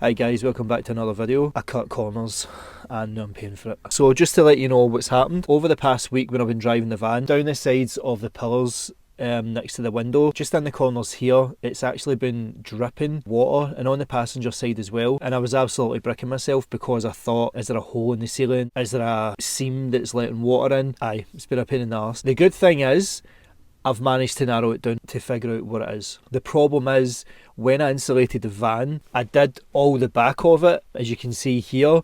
Hi guys, welcome back to another video. I cut corners and now I'm paying for it. So just to let you know what's happened, over the past week when I've been driving the van, down the sides of the pillars next to the window, just in the corners here, it's actually been dripping water, and on the passenger side as well, and I was absolutely bricking myself because I thought, is there a hole in the ceiling? Is there a seam that's letting water in? Aye, it's been a pain in the arse. The good thing is, I've managed to narrow it down to figure out what it is. The problem is, when I insulated the van, I did all the back of it. As you can see here,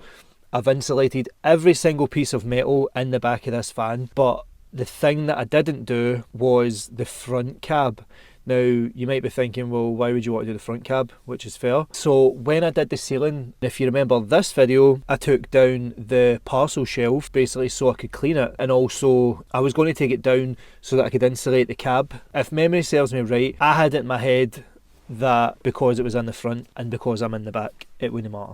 I've insulated every single piece of metal in the back of this van, but the thing that I didn't do was the front cab. Now, you might be thinking, well, why would you want to do the front cab? Which is fair. So when I did the ceiling, if you remember this video, I took down the parcel shelf, basically so I could clean it. And also, I was going to take it down so that I could insulate the cab. If memory serves me right, I had it in my head that because it was in the front and because I'm in the back, it wouldn't matter.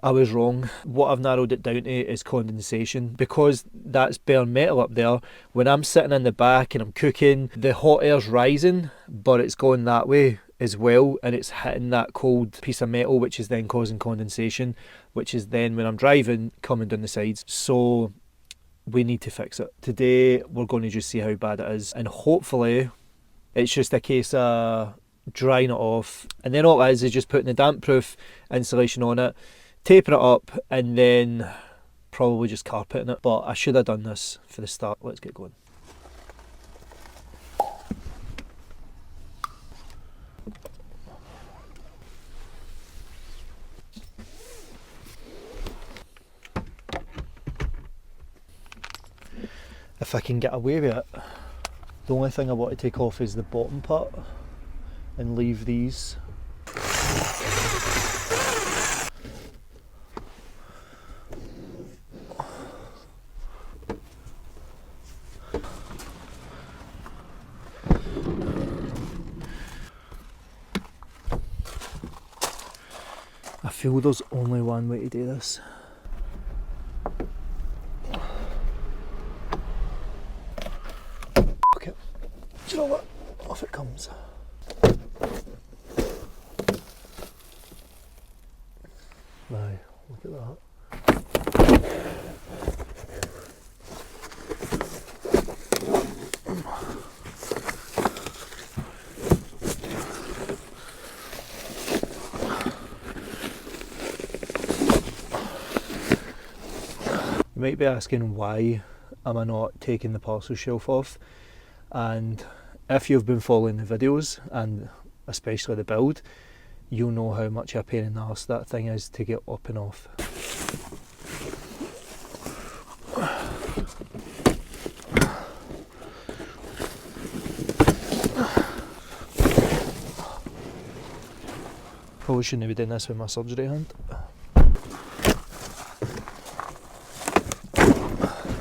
I was wrong. What I've narrowed it down to is condensation. Because that's bare metal up there, when I'm sitting in the back and I'm cooking, the hot air's rising, but it's going that way as well, and it's hitting that cold piece of metal, which is then causing condensation, which is then, when I'm driving, coming down the sides. So we need to fix it. Today, we're going to just see how bad it is, and hopefully it's just a case of drying it off, and then all it is just putting the damp proof insulation on it, taping it up, and then probably just carpeting it. But I should have done this for the start. Let's get going. If I can get away with it, the only thing I want to take off is the bottom part and leave these. I feel there's only one way to do this. Okay, do you know what? Off it comes. Now, look at that. You might be asking, why am I not taking the parcel shelf off? And if you've been following the videos, and especially the build, you'll know how much a pain in the arse that thing is to get up and off. Probably shouldn't be doing this with my surgery hand.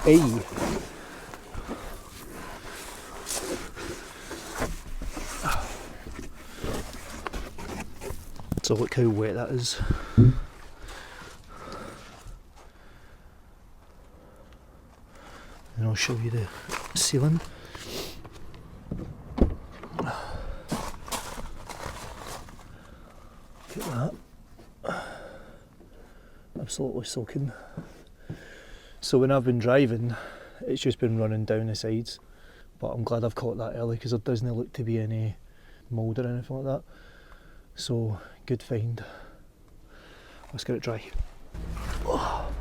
Hey. So look how wet that is. And I'll show you the ceiling. Look at that. Absolutely soaking. So when I've been driving, it's just been running down the sides, but I'm glad I've caught that early because there doesn't look to be any mould or anything like that. So good find. Let's get it dry. Oh.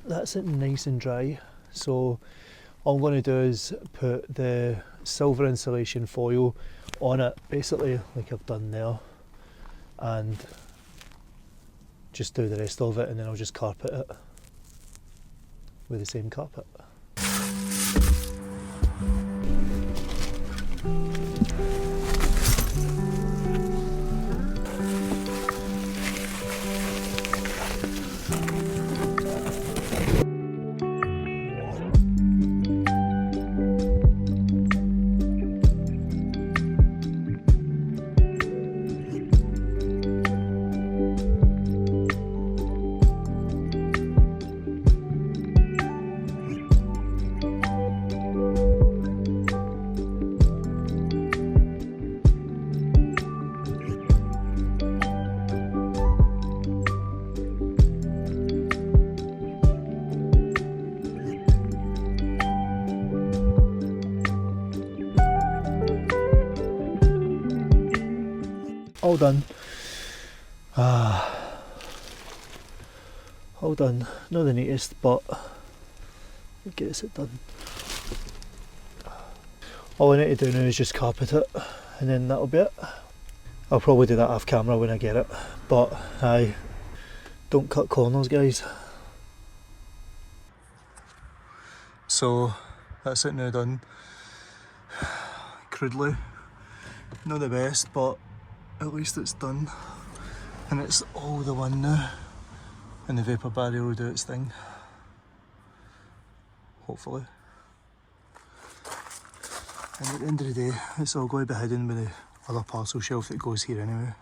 That's it, nice and dry. So all I'm going to do is put the silver insulation foil on it, basically like I've done there, and just do the rest of it, and then I'll just carpet it with the same carpet. all done. All done. Not the neatest, but it gets it done. All I need to do now is just carpet it, and then that'll be it. I'll probably do that off camera when I get it, but aye, don't cut corners, guys. So that's it now done. Crudely, not the best, but at least it's done, and it's all the one now, and the vapour barrier will do its thing, hopefully. And at the end of the day, it's all going to be hidden with the other parcel shelf that goes here anyway.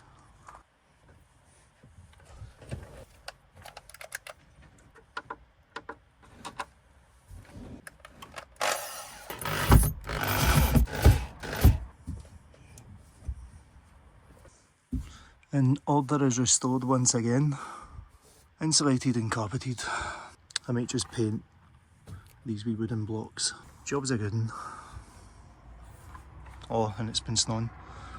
And order is restored once again. Insulated and carpeted. I might just paint these wee wooden blocks. Job's a good one. Oh, and it's been snowing.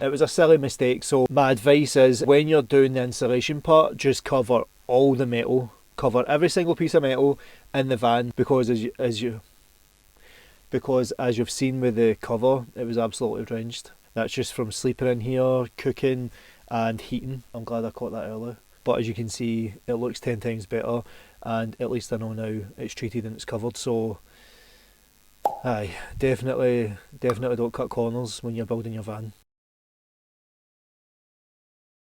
It was a silly mistake, so my advice is when you're doing the insulation part, just cover all the metal. Cover every single piece of metal in the van, because as you've seen with the cover, it was absolutely drenched. That's just from sleeping in here, cooking and heating. I'm glad I caught that early. But as you can see, it looks 10 times better, and at least I know now it's treated and it's covered. So aye, definitely don't cut corners when you're building your van.